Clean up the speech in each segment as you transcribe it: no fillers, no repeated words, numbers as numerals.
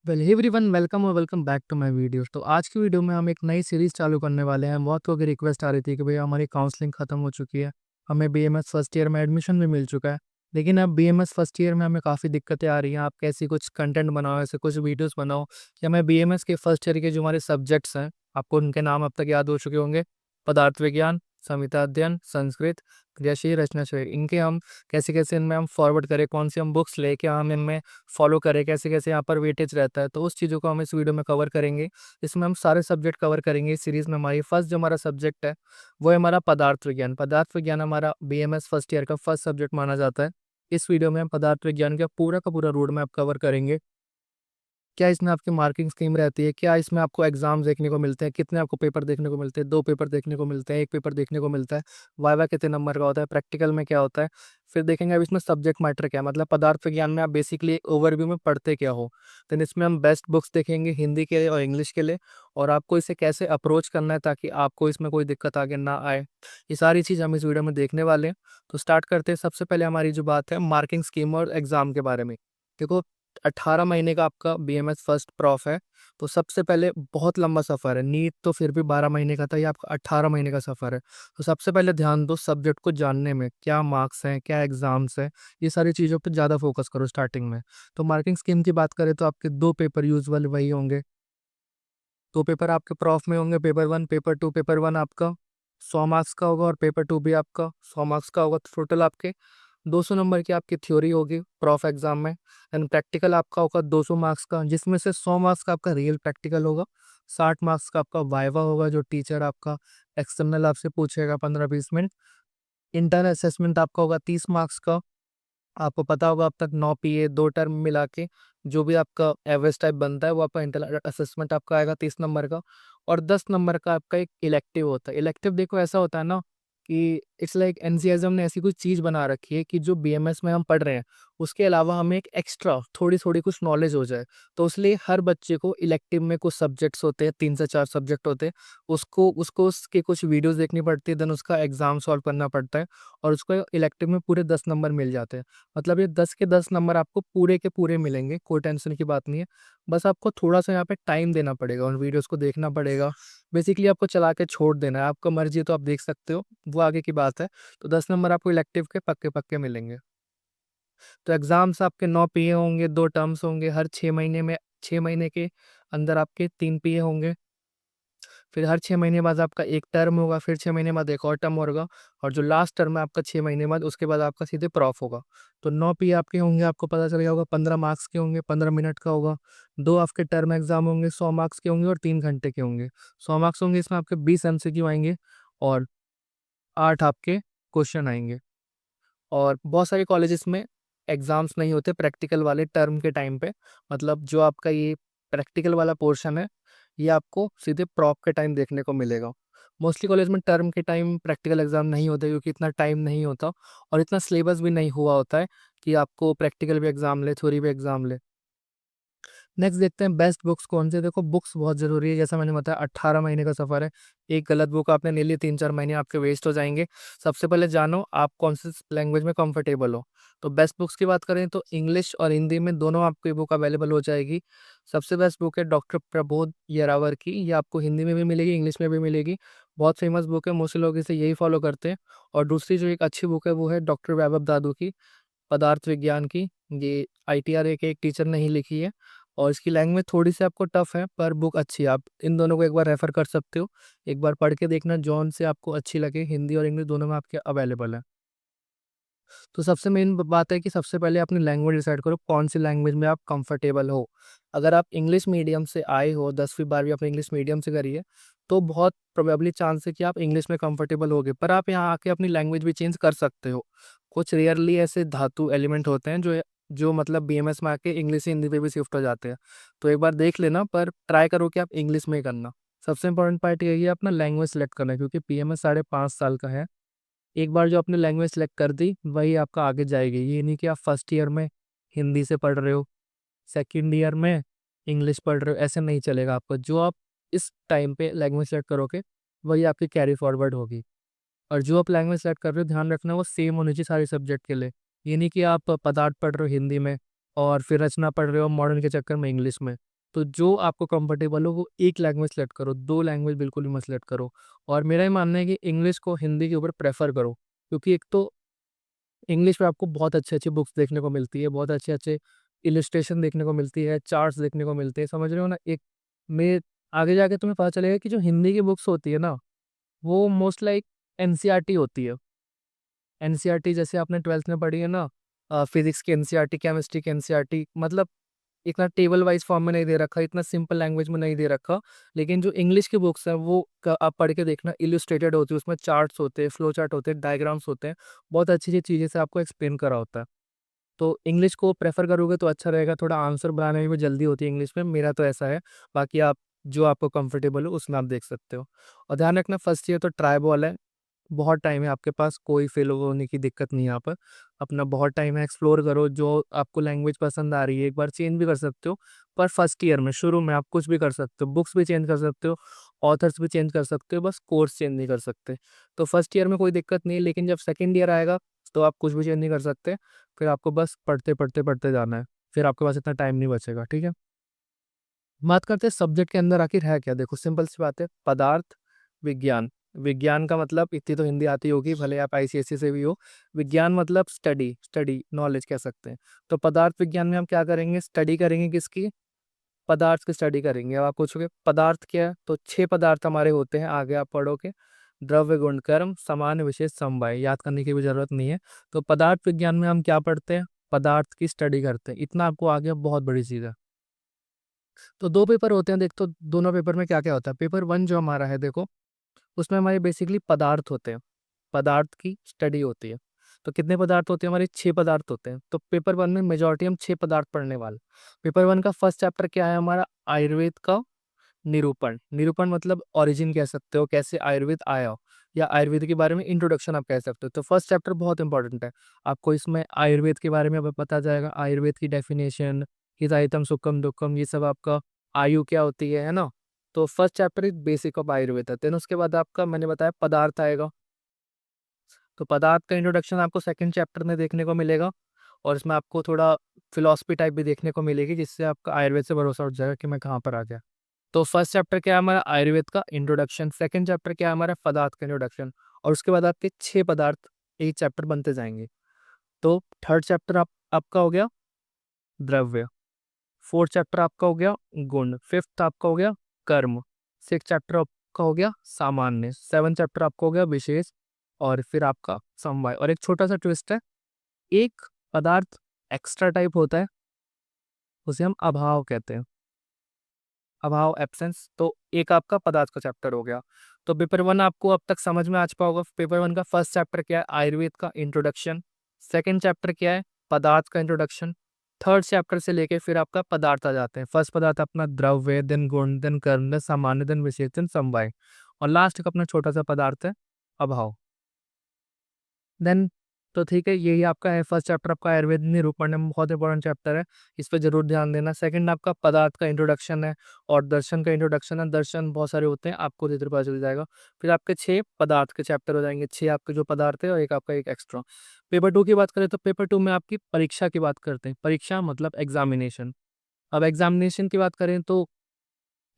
Well hey everyone, welcome और welcome back to my videos. तो आज की वीडियो में हम एक नई सीरीज़ चालू करने वाले हैं। बहुत लोगों की रिक्वेस्ट आ रही थी कि भैया हमारी काउंसलिंग खत्म हो चुकी है, हमें बीएमएस फर्स्ट ईयर में एडमिशन भी मिल चुका है, लेकिन अब बीएमएस फर्स्ट ईयर में हमें काफ़ी दिक्कतें आ रही हैं। आप कैसी कुछ कंटेंट बनाओ, ऐसे कुछ वीडियोस बनाओ कि हमें बीएमएस के फर्स्ट ईयर के जो हमारे सब्जेक्ट्स हैं, आपको उनके नाम अब तक याद हो चुके होंगे। पदार्थ विज्ञान, संहिता अध्ययन, संस्कृत, क्रियाशील रचनाशील, इनके हम कैसे-कैसे इनमें हम फॉरवर्ड करें, कौन-सी हम बुक्स लेके हम इनमें फॉलो करें, कैसे-कैसे यहाँ पर वेटेज रहता है, तो उस चीज़ों को हम इस वीडियो में कवर करेंगे। इसमें हम सारे सब्जेक्ट कवर करेंगे इस सीरीज़ में। हमारी फर्स्ट जो हमारा सब्जेक्ट है, वो है हमारा पदार्थ विज्ञान। पदार्थ विज्ञान हमारा बीएमएस फर्स्ट ईयर का फर्स्ट सब्जेक्ट माना जाता है। इस वीडियो में हम पदार्थ विज्ञान का पूरा रोड मैप कवर करेंगे। क्या इसमें आपकी मार्किंग स्कीम रहती है? क्या इसमें आपको एग्ज़ाम्स देखने को मिलते हैं? कितने आपको पेपर देखने को मिलते हैं? 2 पेपर देखने को मिलते हैं, 1 पेपर देखने को मिलता है? वाइवा कितने नंबर का होता है? प्रैक्टिकल में क्या होता है? फिर देखेंगे अब इसमें सब्जेक्ट मैटर क्या है? मतलब पदार्थ विज्ञान में आप बेसिकली ओवरव्यू में पढ़ते क्या हो? देन इसमें हम बेस्ट बुक्स देखेंगे हिंदी के लिए और इंग्लिश के लिए, और आपको इसे कैसे अप्रोच करना है ताकि आपको इसमें कोई दिक्कत आगे ना आए। ये सारी चीज़ हम इस वीडियो में देखने वाले हैं। तो स्टार्ट करते हैं। सबसे पहले हमारी जो बात है मार्किंग स्कीम और एग्ज़ाम के बारे में। देखो, 18 महीने का आपका बीएमएस फर्स्ट प्रॉफ है, तो सबसे पहले बहुत लंबा सफ़र है। नीट तो फिर भी 12 महीने का था, ये आपका 18 महीने का सफ़र है। तो सबसे पहले ध्यान दो सब्जेक्ट को जानने में, क्या मार्क्स हैं, क्या एग्ज़ाम्स हैं, ये सारी चीज़ों पे ज़्यादा फ़ोकस करो स्टार्टिंग में। तो मार्किंग स्कीम की बात करें तो आपके 2 पेपर यूजुअल वही होंगे। 2 पेपर आपके प्रॉफ में होंगे, पेपर 1, पेपर 2। पेपर 1 आपका 100 मार्क्स का होगा और पेपर 2 भी आपका 100 मार्क्स का होगा। तो टोटल आपके 200 नंबर की आपकी थ्योरी होगी प्रॉफ एग्जाम में, एंड प्रैक्टिकल आपका होगा 200 मार्क्स का, जिसमें से 100 मार्क्स का आपका रियल प्रैक्टिकल होगा, 60 मार्क्स का आपका वाइवा होगा जो टीचर आपका एक्सटर्नल आपसे पूछेगा 15-20 मिनट। इंटरनल असेसमेंट आपका होगा 30 मार्क्स का। आपको पता होगा अब तक 9 पीए 2 टर्म मिला के जो भी आपका एवरेज टाइप बनता है वो आपका इंटरनल असेसमेंट आपका आएगा 30 नंबर का, और 10 नंबर का आपका एक इलेक्टिव होता है। इलेक्टिव देखो ऐसा होता है ना कि इट्स लाइक एनसीईआरटी ने ऐसी कुछ चीज़ बना रखी है कि जो बीएमएस में हम पढ़ रहे हैं, उसके अलावा हमें एक एक्स्ट्रा थोड़ी-थोड़ी कुछ नॉलेज हो जाए। तो इसलिए हर बच्चे को इलेक्टिव में कुछ सब्जेक्ट्स होते हैं, 3 से 4 सब्जेक्ट होते हैं, उसको उसको उसकी कुछ वीडियोज़ देखनी पड़ती है, देन उसका एग्ज़ाम सॉल्व करना पड़ता है, और उसको इलेक्टिव में पूरे 10 नंबर मिल जाते हैं। मतलब ये 10 के 10 नंबर आपको पूरे के पूरे मिलेंगे, कोई टेंशन की बात नहीं है। बस आपको थोड़ा-सा यहाँ पे टाइम देना पड़ेगा और वीडियोज़ को देखना पड़ेगा। बेसिकली आपको चला के छोड़ देना है, आपका मर्ज़ी है तो आप देख सकते हो, वो आगे की बात है। तो 10 नंबर आपको इलेक्टिव के पक्के-पक्के मिलेंगे। तो एग्ज़ाम्स आपके 9 पीए होंगे, 2 टर्म्स होंगे, हर 6 महीने में 6 महीने के अंदर आपके 3 पीए होंगे। फिर हर 6 महीने बाद आपका 1 टर्म होगा, फिर 6 महीने बाद एक और टर्म होगा, और जो लास्ट टर्म है आपका 6 महीने बाद, उसके बाद आपका सीधे प्रॉफ होगा। तो 9 पीए आपके होंगे, आपको पता चल गया होगा, 15 मार्क्स के होंगे, 15 मिनट का होगा। 2 आपके टर्म एग्ज़ाम होंगे, 100 मार्क्स के होंगे और 3 घंटे के होंगे। 100 मार्क्स होंगे, इसमें आपके 20 एमसीक्यू आएँगे और 8 आपके क्वेश्चन आएँगे। और बहुत सारे कॉलेजेस में एग्ज़ाम्स नहीं होते प्रैक्टिकल वाले टर्म के टाइम पे। मतलब जो आपका ये प्रैक्टिकल वाला पोर्शन है, ये आपको सीधे प्रॉप के टाइम देखने को मिलेगा। मोस्टली कॉलेज में टर्म के टाइम प्रैक्टिकल एग्ज़ाम नहीं होते, क्योंकि इतना टाइम नहीं होता और इतना सिलेबस भी नहीं हुआ होता है कि आपको प्रैक्टिकल भी एग्ज़ाम ले, थ्योरी भी एग्ज़ाम ले। नेक्स्ट देखते हैं बेस्ट बुक्स कौन से। देखो, बुक्स बहुत ज़रूरी है, जैसा मैंने बताया 18 महीने का सफ़र है। एक गलत बुक आपने ले ली, 3-4 महीने आपके वेस्ट हो जाएँगे। सबसे पहले जानो आप कौन सी लैंग्वेज में कंफर्टेबल हो। तो बेस्ट बुक्स की बात करें तो इंग्लिश और हिंदी में दोनों आपको ये बुक अवेलेबल हो जाएगी। सबसे बेस्ट बुक है डॉक्टर प्रबोध येरावर की, ये आपको हिंदी में भी मिलेगी, इंग्लिश में भी मिलेगी। बहुत फेमस बुक है, मोस्टली लोग इसे यही फॉलो करते हैं। और दूसरी जो एक अच्छी बुक है वो है डॉक्टर वैभव दादू की, पदार्थ विज्ञान की। ये आईटीआर के एक टीचर ने ही लिखी है, और इसकी लैंग्वेज थोड़ी-सी आपको टफ है, पर बुक अच्छी है। आप इन दोनों को एक बार रेफ़र कर सकते हो। एक बार पढ़ के देखना, जौन से आपको अच्छी लगे, हिंदी और इंग्लिश दोनों में आपके अवेलेबल है। तो सबसे मेन बात है कि सबसे पहले अपनी लैंग्वेज डिसाइड करो, कौन सी लैंग्वेज में आप कंफर्टेबल हो। अगर आप इंग्लिश मीडियम से आए हो, 10वीं 12वीं आपने इंग्लिश मीडियम से करी है, तो बहुत प्रोबेबली चांस है कि आप इंग्लिश में कंफर्टेबल होगे, पर आप यहाँ आके अपनी लैंग्वेज भी चेंज कर सकते हो। कुछ रेयरली ऐसे धातु एलिमेंट होते हैं जो जो मतलब बीएमएस में आके इंग्लिश से हिंदी पे भी शिफ्ट हो जाते हैं। तो एक बार देख लेना, पर ट्राई करो कि आप इंग्लिश में ही करना। सबसे इंपॉर्टेंट पार्ट यही है अपना लैंग्वेज सेलेक्ट करना, क्योंकि पीएमएस साढ़े 5 साल का है। एक बार जो आपने लैंग्वेज सेलेक्ट कर दी, वही आपका आगे जाएगी। ये नहीं कि आप फर्स्ट ईयर में हिंदी से पढ़ रहे हो, सेकंड ईयर में इंग्लिश पढ़ रहे हो, ऐसे नहीं चलेगा आपका। जो आप इस टाइम पे लैंग्वेज सेलेक्ट करोगे, वही आपकी कैरी फॉरवर्ड होगी। और जो आप लैंग्वेज सेलेक्ट कर रहे हो, ध्यान रखना वो सेम होनी चाहिए सारे सब्जेक्ट के लिए। ये नहीं कि आप पदार्थ पढ़ रहे हो हिंदी में और फिर रचना पढ़ रहे हो मॉडर्न के चक्कर में इंग्लिश में। तो जो आपको कंफर्टेबल हो वो एक लैंग्वेज सेलेक्ट करो, 2 लैंग्वेज बिल्कुल भी मत सेलेक्ट करो। और मेरा ये मानना है कि इंग्लिश को हिंदी के ऊपर प्रेफ़र करो, क्योंकि एक तो इंग्लिश में आपको बहुत अच्छी-अच्छी बुक्स देखने को मिलती है, बहुत अच्छे-अच्छे इलस्ट्रेशन देखने को मिलती है, चार्ट्स देखने को मिलते हैं, समझ रहे हो ना? एक में आगे जाके तुम्हें पता चलेगा कि जो हिंदी की बुक्स होती है ना, वो मोस्ट लाइक एनसीईआरटी होती है। एनसीईआरटी जैसे आपने 12th में पढ़ी है ना, फिज़िक्स की एनसीईआरटी, केमिस्ट्री की एनसीईआरटी, मतलब इतना टेबल वाइज़ फॉर्म में नहीं दे रखा, इतना सिंपल लैंग्वेज में नहीं दे रखा। लेकिन जो इंग्लिश की बुक्स हैं वो आप पढ़ के देखना, इलस्ट्रेटेड होती है, उसमें चार्ट्स होते हैं, फ्लो चार्ट होते हैं, डायग्राम्स होते हैं, बहुत अच्छी-अच्छी चीज़ें से आपको एक्सप्लेन करा होता है। तो इंग्लिश को प्रेफ़र करोगे तो अच्छा रहेगा, थोड़ा आंसर बनाने में भी जल्दी होती है इंग्लिश में, मेरा तो ऐसा है। बाकी आप जो आपको कंफर्टेबल हो उसमें आप देख सकते हो। और ध्यान रखना, फर्स्ट ईयर तो ट्राई बॉल है, बहुत टाइम है आपके पास, कोई फेल होने की दिक्कत नहीं है यहाँ पर। अपना बहुत टाइम है, एक्सप्लोर करो, जो आपको लैंग्वेज पसंद आ रही है, एक बार चेंज भी कर सकते हो। पर फर्स्ट ईयर में शुरू में आप कुछ भी कर सकते हो, बुक्स भी चेंज कर सकते हो, ऑथर्स भी चेंज कर सकते हो, बस कोर्स चेंज नहीं कर सकते। तो फर्स्ट ईयर में कोई दिक्कत नहीं है, लेकिन जब सेकंड ईयर आएगा तो आप कुछ भी चेंज नहीं कर सकते। फिर आपको बस पढ़ते, पढ़ते, पढ़ते जाना है। फिर आपके पास इतना टाइम नहीं बचेगा, ठीक है? बात करते हैं सब्जेक्ट के अंदर आखिर है क्या? देखो सिंपल सी बात है, पदार्थ विज्ञान। विज्ञान का मतलब इतनी तो हिंदी आती होगी, भले आप आईसीएसई से भी हो। विज्ञान मतलब स्टडी, स्टडी नॉलेज कह सकते हैं। तो पदार्थ विज्ञान में हम क्या करेंगे? स्टडी करेंगे किसकी? पदार्थ की स्टडी करेंगे। अब आप पूछोगे पदार्थ क्या है? तो 6 पदार्थ हमारे होते हैं, आगे आप पढ़ोगे। द्रव्य, गुण, कर्म, सामान्य, विशेष, समवाय, याद करने की भी जरूरत नहीं है। तो पदार्थ विज्ञान में हम क्या पढ़ते हैं? पदार्थ की स्टडी करते हैं। इतना आपको आ गया, बहुत बड़ी चीज़ है। तो 2 पेपर होते हैं, देख तो दोनों पेपर में क्या-क्या होता है। पेपर 1 जो हमारा है देखो, उसमें हमारे बेसिकली पदार्थ होते हैं, पदार्थ की स्टडी होती है। तो कितने पदार्थ होते हैं हमारे? 6 पदार्थ होते हैं। तो पेपर 1 में मेजॉरिटी हम 6 पदार्थ पढ़ने वाले। पेपर 1 का फर्स्ट चैप्टर क्या है हमारा? आयुर्वेद का निरूपण। निरूपण मतलब ओरिजिन कह सकते हो, कैसे आयुर्वेद आया, या आयुर्वेद के बारे में इंट्रोडक्शन आप कह सकते हो। तो फर्स्ट चैप्टर बहुत इंपॉर्टेंट है। आपको इसमें आयुर्वेद के बारे में अब पता जाएगा, आयुर्वेद की डेफिनेशन, हिताहितम सुखम दुःखम, ये सब आपका, आयु क्या होती है ना? तो first chapter is basic of Ayurveda है। देन उसके बाद आपका मैंने बताया पदार्थ आएगा। तो पदार्थ का इंट्रोडक्शन आपको सेकंड चैप्टर में देखने को मिलेगा, और इसमें आपको थोड़ा फिलॉसफी टाइप भी देखने को मिलेगी, जिससे आपका आयुर्वेद से भरोसा उठ जाएगा कि मैं कहाँ पर आ गया। तो फर्स्ट चैप्टर क्या है हमारा? आयुर्वेद का इंट्रोडक्शन। सेकंड चैप्टर क्या है हमारा? पदार्थ का इंट्रोडक्शन। और उसके बाद आपके 6 पदार्थ एक चैप्टर बनते जाएँगे। तो थर्ड चैप्टर आपका हो गया द्रव्य, फोर्थ चैप्टर आपका हो गया गुण, फिफ्थ आपका हो गया कर्म, सिक्स्थ चैप्टर आपका हो गया सामान्य, सेवंथ चैप्टर आपका हो गया विशेष, और फिर आपका समवाय। और एक छोटा-सा ट्विस्ट है, एक पदार्थ एक्स्ट्रा टाइप होता है, उसे हम अभाव कहते हैं। अभाव, एब्सेंस। तो एक आपका पदार्थ का चैप्टर हो गया। तो पेपर 1 आपको अब तक समझ में आ चुका होगा। पेपर 1 का फर्स्ट चैप्टर क्या है? आयुर्वेद का इंट्रोडक्शन। सेकंड चैप्टर क्या है? पदार्थ का इंट्रोडक्शन। थर्ड चैप्टर से लेके फिर आपका पदार्थ आ जाते हैं। फर्स्ट पदार्थ अपना द्रव्य, देन गुण, देन कर्म, देन सामान्य, देन विशेष, देन समवाय, और लास्ट का अपना छोटा-सा पदार्थ है अभाव। देन तो ठीक है, यही आपका है फर्स्ट चैप्टर, आपका आयुर्वेद निरूपण है, बहुत इंपॉर्टेंट चैप्टर है, इस पे ज़रूर ध्यान देना। सेकंड आपका पदार्थ का इंट्रोडक्शन है, और दर्शन का इंट्रोडक्शन है। दर्शन बहुत सारे होते हैं, आपको धीरे-धीरे पता चल जाएगा। फिर आपके 6 पदार्थ के चैप्टर हो जाएँगे, 6 आपके जो पदार्थ है और एक आपका एक एक्स्ट्रा। पेपर 2 की बात करें तो पेपर 2 में आपकी परीक्षा की बात करते हैं। परीक्षा मतलब एग्ज़ामिनेशन। अब एग्ज़ामिनेशन की बात करें तो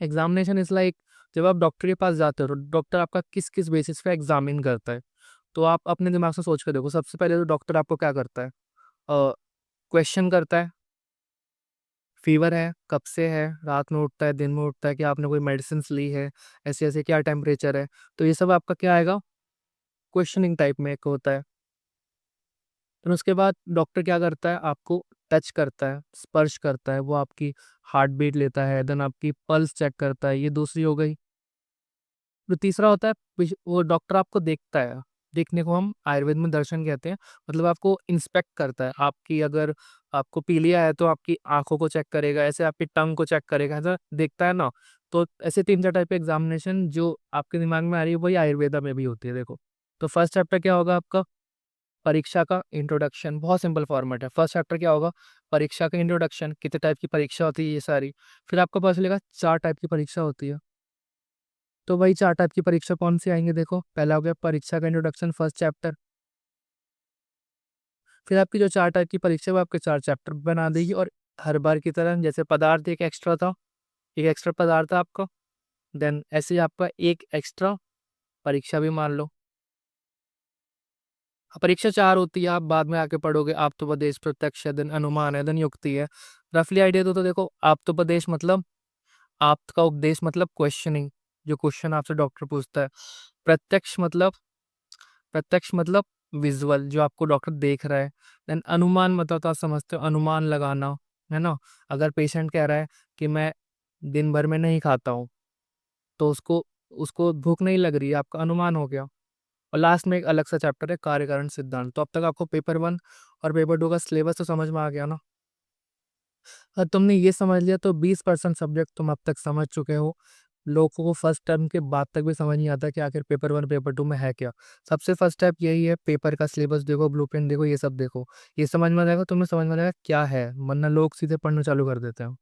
एग्ज़ामिनेशन इज़ लाइक, जब आप डॉक्टर के पास जाते हो, तो डॉक्टर आपका किस-किस बेसिस पे एग्ज़ामिन करता है। तो आप अपने दिमाग से सोच के देखो, सबसे पहले तो डॉक्टर आपको क्या करता है? क्वेश्चन करता है, फ़ीवर है, कब से है, रात में उठता है, दिन में उठता है, क्या आपने कोई मेडिसिन्स ली है, ऐसे-ऐसे क्या टेम्परेचर है? तो ये सब आपका क्या आएगा? क्वेश्चनिंग टाइप में एक होता है। फिर उसके बाद डॉक्टर क्या करता है? आपको टच करता है, स्पर्श करता है, वो आपकी हार्ट बीट लेता है, देन आपकी पल्स चेक करता है, ये दूसरी हो गई। जो तीसरा होता है, वो डॉक्टर आपको देखता है, देखने को हम आयुर्वेद में दर्शन कहते हैं। मतलब आपको इंस्पेक्ट करता है, आपकी अगर आपको पीलिया है तो आपकी आँखों को चेक करेगा, ऐसे आपकी टंग को चेक करेगा, ऐसा देखता है ना? तो ऐसे 3-4 टाइप के एग्ज़ामिनेशन जो आपके दिमाग में आ रही है, वही आयुर्वेदा में भी होती है देखो। तो फर्स्ट चैप्टर क्या होगा आपका? परीक्षा का इंट्रोडक्शन, बहुत सिंपल फॉर्मेट है। फर्स्ट चैप्टर क्या होगा? परीक्षा का इंट्रोडक्शन, कितने टाइप की परीक्षा होती है ये सारी। फिर आपको पता चलेगा 4 टाइप की परीक्षा होती है। तो वही 4 टाइप की परीक्षा कौन-सी आएँगी देखो, पहला हो गया परीक्षा का इंट्रोडक्शन फर्स्ट चैप्टर, फिर आपकी जो 4 टाइप की परीक्षा है वो आपके 4 चैप्टर बना देगी, और हर बार की तरह जैसे पदार्थ एक एक्स्ट्रा था, एक एक्स्ट्रा पदार्थ है आपका, देन ऐसे ही आपका एक एक्स्ट्रा परीक्षा भी मान लो। परीक्षा 4 होती है, आप बाद में आके पढ़ोगे। आप्तोपदेश, प्रत्यक्ष है, देन अनुमान है, देन युक्ति है। रफली आइडिया तो देखो, आप्तोपदेश मतलब आपका उपदेश मतलब क्वेश्चनिंग, जो क्वेश्चन आपसे डॉक्टर पूछता है। प्रत्यक्ष मतलब प्रत्यक्ष मतलब विजुअल, जो आपको डॉक्टर देख रहा है। देन अनुमान मतलब तो आप समझते हो, अनुमान लगाना, है ना। अगर पेशेंट कह रहा है कि मैं दिन भर में नहीं खाता हूँ, तो उसको उसको भूख नहीं लग रही है, आपका अनुमान हो गया। और लास्ट में एक अलग सा चैप्टर है कार्यकारण सिद्धांत। तो अब तक आपको पेपर 1 और पेपर 2 का सिलेबस तो समझ में आ गया ना। तुमने ये समझ लिया तो 20% सब्जेक्ट तुम अब तक समझ चुके हो। लोगों को फर्स्ट टर्म के बाद तक भी समझ नहीं आता कि आखिर पेपर 1 पेपर 2 में है क्या। सबसे फर्स्ट स्टेप यही है, पेपर का सिलेबस देखो, ब्लूप्रिंट देखो, ये सब देखो। ये समझ में आ जाएगा, तुम्हें समझ में आ जाएगा क्या है, वरना लोग सीधे पढ़ना चालू कर देते हैं।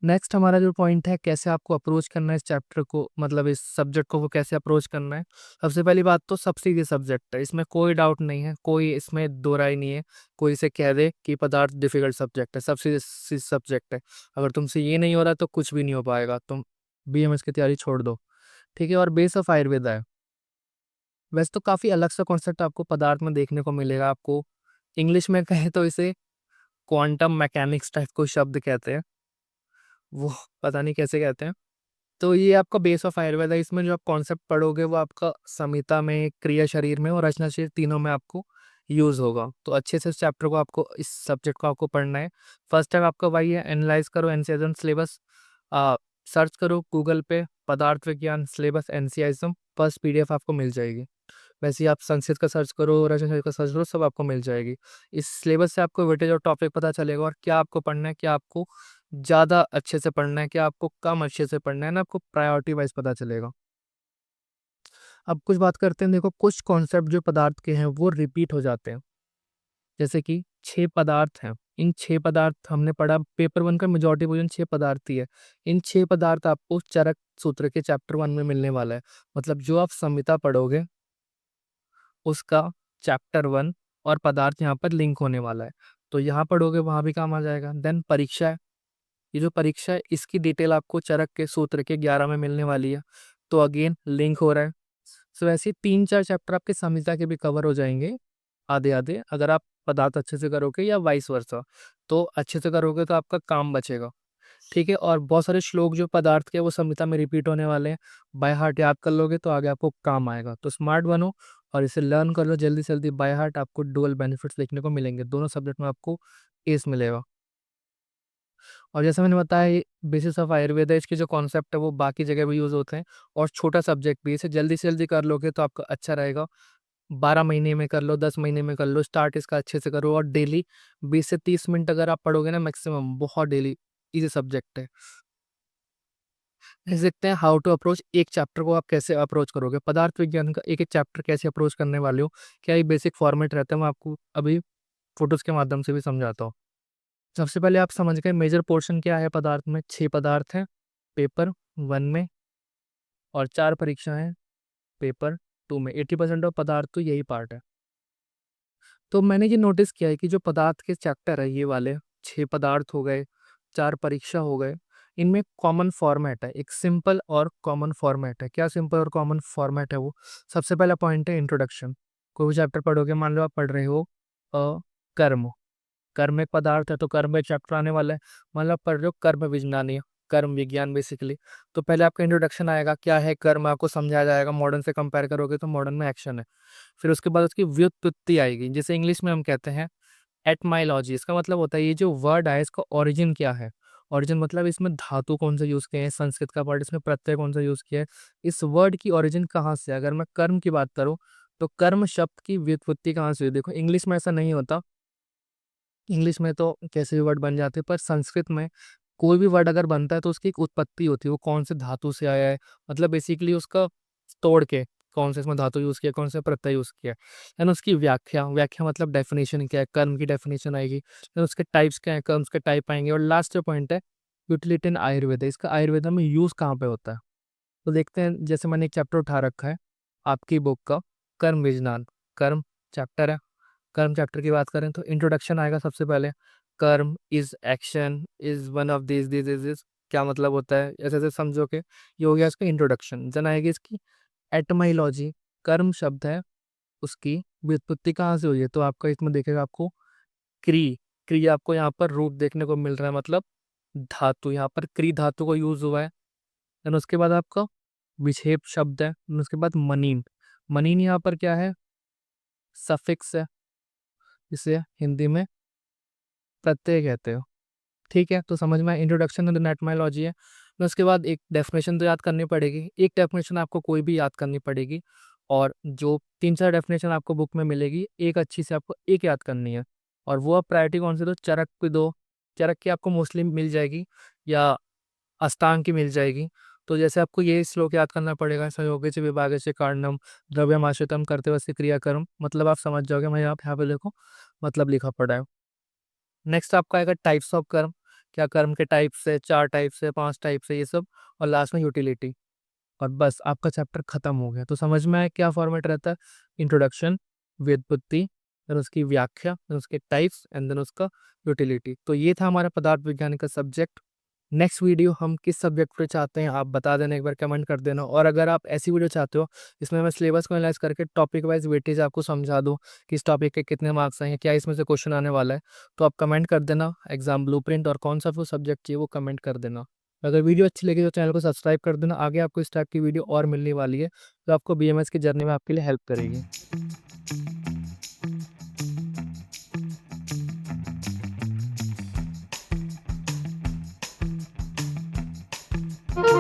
नेक्स्ट हमारा जो पॉइंट है, कैसे आपको अप्रोच करना है इस चैप्टर को, मतलब इस सब्जेक्ट को वो कैसे अप्रोच करना है। सबसे पहली बात तो सबसे इजी सब्जेक्ट है, इसमें कोई डाउट नहीं है, कोई इसमें दो राय नहीं है। कोई इसे कह दे कि पदार्थ डिफिकल्ट सब्जेक्ट है, सबसे इजी सब्जेक्ट है। अगर तुमसे ये नहीं हो रहा तो कुछ भी नहीं हो पाएगा, तुम बीएमएस की तैयारी छोड़ दो। ठीक है। और बेस ऑफ आयुर्वेदा है। वैसे तो काफ़ी अलग सा कॉन्सेप्ट आपको पदार्थ में देखने को मिलेगा। आपको इंग्लिश में कहें तो इसे क्वांटम मैकेनिक्स टाइप को शब्द कहते हैं, वो पता नहीं कैसे कहते हैं। तो ये आपका बेस ऑफ आयुर्वेदा है। इसमें जो आप कॉन्सेप्ट पढ़ोगे वो आपका संहिता में, क्रिया शरीर में और रचना शरीर, तीनों में आपको यूज होगा। तो अच्छे से इस चैप्टर को आपको, इस सब्जेक्ट को आपको पढ़ना है। फर्स्ट टाइम आपका वही है, एनालाइज करो एनसीआईएसएम सिलेबस। सर्च करो गूगल पे पदार्थ विज्ञान सिलेबस एनसीआईएसएम, फर्स्ट पीडीएफ आपको मिल जाएगी। वैसे ही आप संस्कृत का सर्च करो, रचना शरीर का सर्च करो, सब आपको मिल जाएगी। इस सिलेबस से आपको वेटेज और टॉपिक पता चलेगा, और क्या आपको पढ़ना है, क्या आपको ज़्यादा अच्छे से पढ़ना है, क्या आपको कम अच्छे से पढ़ना है ना, आपको प्रायोरिटी वाइज पता चलेगा। अब कुछ बात करते हैं, देखो कुछ कॉन्सेप्ट जो पदार्थ के हैं वो रिपीट हो जाते हैं। जैसे कि 6 पदार्थ हैं, इन 6 पदार्थ हमने पढ़ा, पेपर 1 का मेजॉरिटी पोर्शन 6 पदार्थ ही है। इन 6 पदार्थ आपको चरक सूत्र के चैप्टर 1 में मिलने वाला है। मतलब जो आप संहिता पढ़ोगे उसका चैप्टर 1 और पदार्थ यहाँ पर लिंक होने वाला है, तो यहाँ पढ़ोगे वहाँ भी काम आ जाएगा। देन परीक्षा है, ये जो परीक्षा है इसकी डिटेल आपको चरक के सूत्र के 11 में मिलने वाली है, तो अगेन लिंक हो रहा है। सो ऐसे 3-4 चैप्टर आपके संहिता के भी कवर हो जाएंगे आधे आधे, अगर आप पदार्थ अच्छे से करोगे, या वाइस वर्सा। तो अच्छे से करोगे तो आपका काम बचेगा। ठीक है। और बहुत सारे श्लोक जो पदार्थ के वो संहिता में रिपीट होने वाले हैं, बाय हार्ट याद कर लोगे तो आगे आपको काम आएगा। तो स्मार्ट बनो और इसे लर्न कर लो जल्दी से जल्दी बाय हार्ट। आपको डुअल बेनिफिट्स देखने को मिलेंगे, दोनों सब्जेक्ट में आपको एस मिलेगा। और जैसे मैंने बताया, बेसिस ऑफ आयुर्वेदा, इसके जो कॉन्सेप्ट है वो बाकी जगह भी यूज होते हैं, और छोटा सब्जेक्ट भी, इसे जल्दी से जल्दी कर लोगे तो आपका अच्छा रहेगा। 12 महीने में कर लो, 10 महीने में कर लो, स्टार्ट इसका अच्छे से करो। और डेली 20 से 30 मिनट अगर आप पढ़ोगे ना मैक्सिमम, बहुत डेली, इजी सब्जेक्ट है। देख सकते हैं हाउ टू अप्रोच, एक चैप्टर को आप कैसे अप्रोच करोगे, पदार्थ विज्ञान का एक एक चैप्टर कैसे अप्रोच करने वाले हो, क्या ये बेसिक फॉर्मेट रहता है, मैं आपको अभी फोटोज के माध्यम से भी समझाता हूँ। सबसे पहले आप समझ गए मेजर पोर्शन क्या है पदार्थ में। 6 पदार्थ हैं पेपर 1 में, और 4 परीक्षाएं पेपर 2 में। 80% ऑफ पदार्थ तो यही पार्ट है। तो मैंने ये नोटिस किया है कि जो पदार्थ के चैप्टर है, ये वाले 6 पदार्थ हो गए, 4 परीक्षा हो गए, इनमें कॉमन फॉर्मेट है, एक सिंपल और कॉमन फॉर्मेट है। क्या सिंपल और कॉमन फॉर्मेट है वो? सबसे पहला पॉइंट है इंट्रोडक्शन। कोई भी चैप्टर पढ़ोगे, मान लो आप पढ़ रहे हो कर्म, कर्म एक पदार्थ है तो कर्म एक चैप्टर आने वाला है। मतलब पढ़ रहे हो कर्म विज्ञान, कर्म विज्ञान बेसिकली। तो पहले आपका इंट्रोडक्शन आएगा, क्या है कर्म, आपको समझाया जाएगा। मॉडर्न से कंपेयर करोगे तो मॉडर्न में एक्शन है। फिर उसके बाद उसकी व्युत्पत्ति आएगी, जैसे इंग्लिश में हम कहते हैं एटमाइलॉजी। इसका मतलब होता है ये जो वर्ड है इसका ओरिजिन क्या है। ओरिजिन मतलब इसमें धातु कौन सा यूज किया है, संस्कृत का वर्ड, इसमें प्रत्यय कौन सा यूज किया है, इस वर्ड की ओरिजिन कहाँ से है। अगर मैं कर्म की बात करूँ तो कर्म शब्द की व्युत्पत्ति कहाँ से हुई। देखो इंग्लिश में ऐसा नहीं होता, इंग्लिश में तो कैसे भी वर्ड बन जाते हैं, पर संस्कृत में कोई भी वर्ड अगर बनता है तो उसकी एक उत्पत्ति होती है, वो कौन से धातु से आया है, मतलब बेसिकली उसका तोड़ के कौन से इसमें धातु यूज किया, कौन से प्रत्यय यूज किया। एंड उसकी व्याख्या, व्याख्या मतलब डेफिनेशन क्या है, कर्म की डेफिनेशन आएगी। फिर उसके टाइप्स क्या है, कर्म्स के टाइप आएंगे। और लास्ट जो पॉइंट है यूटिलिटी इन आयुर्वेदा, इसका आयुर्वेदा में यूज कहाँ पे होता है। तो देखते हैं, जैसे मैंने एक चैप्टर उठा रखा है आपकी बुक का, कर्म विज्ञान, कर्म चैप्टर है। कर्म चैप्टर की बात करें तो इंट्रोडक्शन आएगा सबसे पहले। कर्म is action, is one of this this this this. क्या मतलब होता है, ऐसे-ऐसे समझो के ये हो गया इसका इंट्रोडक्शन। देन आएगी इसकी एटिमोलॉजी, कर्म शब्द है, उसकी व्युत्पत्ति कहाँ से हुई है? तो आपका इसमें देखेगा आपको क्री आपको यहाँ पर रूप देखने को मिल रहा है, मतलब धातु, यहाँ पर क्री धातु को यूज़ हुआ है। देन उसके बाद आपका विक्षेप शब्द है, देन उसके बाद मनीन। मनीन यहाँ पर क्या है? सफिक्स है, इसे हिंदी में प्रत्यय कहते हो। ठीक है, तो समझ में आया इंट्रोडक्शन टू द एटिमोलॉजी है। फिर उसके बाद एक डेफिनेशन तो याद करनी पड़ेगी, एक डेफिनेशन आपको कोई भी याद करनी पड़ेगी, और जो 3-4 डेफिनेशन आपको बुक में मिलेगी, एक अच्छी से आपको एक याद करनी है। और वो आप प्रायोरिटी कौन सी दो? चरक की दो। चरक की आपको मोस्टली मिल जाएगी, या अष्टांग की मिल जाएगी। तो जैसे आपको ये श्लोक याद करना पड़ेगा, संयोगे से विभागे से कारणम द्रव्यमाश्रितम कर्तव्य से क्रियाकर्म, मतलब आप समझ जाओगे। मैं यहाँ पे देखो मतलब लिखा पड़ा है। नेक्स्ट आपका आएगा टाइप्स ऑफ कर्म, क्या कर्म के टाइप्स है, 4 टाइप्स है, 5 टाइप्स है, ये सब। और लास्ट में यूटिलिटी, और बस आपका चैप्टर खत्म हो गया। तो समझ में आया क्या फॉर्मेट रहता है? इंट्रोडक्शन, व्युत्पत्ति, फिर उसकी व्याख्या, फिर उसके टाइप्स एंड देन उसका यूटिलिटी। तो ये था हमारा पदार्थ विज्ञान का सब्जेक्ट। नेक्स्ट वीडियो हम किस सब्जेक्ट पे चाहते हैं आप बता देना, एक बार कमेंट कर देना। और अगर आप ऐसी वीडियो चाहते हो इसमें मैं सिलेबस को एनालाइज करके टॉपिक वाइज वेटेज आपको समझा दूँ कि इस टॉपिक के कितने मार्क्स आएंगे, क्या इसमें से क्वेश्चन आने वाला है, तो आप कमेंट कर देना एग्जाम ब्लूप्रिंट, और कौन सा वो सब्जेक्ट चाहिए वो कमेंट कर देना। अगर वीडियो अच्छी लगी तो चैनल को सब्सक्राइब कर देना, आगे आपको इस टाइप की वीडियो और मिलने वाली है, तो आपको BMS की जर्नी में आपके लिए हेल्प करेगी।